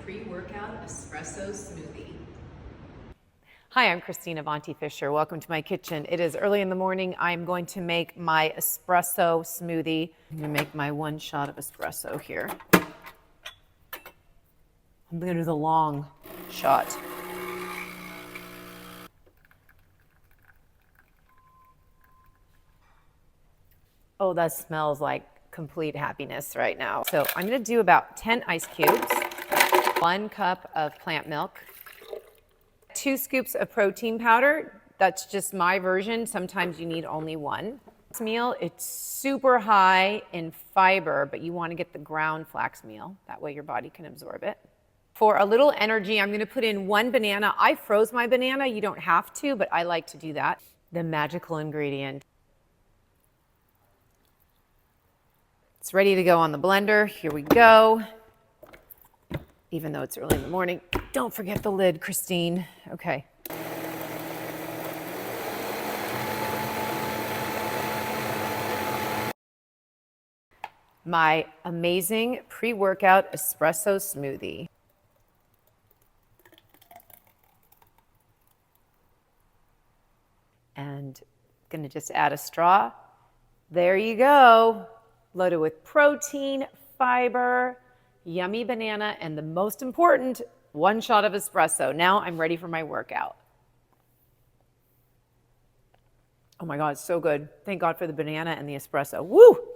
Pre-Workout Espresso Smoothie. Hi, I'm Christine Avanti Fisher. Welcome to my kitchen. It is early in the morning. I'm going to make my espresso smoothie. I'm going to make my one shot of espresso here. I'm going to do the long shot. Oh, that smells like complete happiness right now. So I'm going to do about 10 ice cubes, 1 cup of plant milk, 2 scoops of protein powder. That's just my version. Sometimes you need only 1. This meal, it's super high in fiber, but you want to get the ground flax meal. That way your body can absorb it. For a little energy, I'm going to put in 1 banana. I froze my banana. You don't have to, but I like to do that. The magical ingredient. It's ready to go on the blender. Here we go. Even though it's early in the morning, don't forget the lid, Christine. Okay. My amazing pre-workout espresso smoothie. And I'm gonna just add a straw. There you go. Loaded with protein, fiber, yummy banana, and the most important, 1 shot of espresso. Now I'm ready for my workout. Oh my God, it's so good. Thank God for the banana and the espresso. Woo!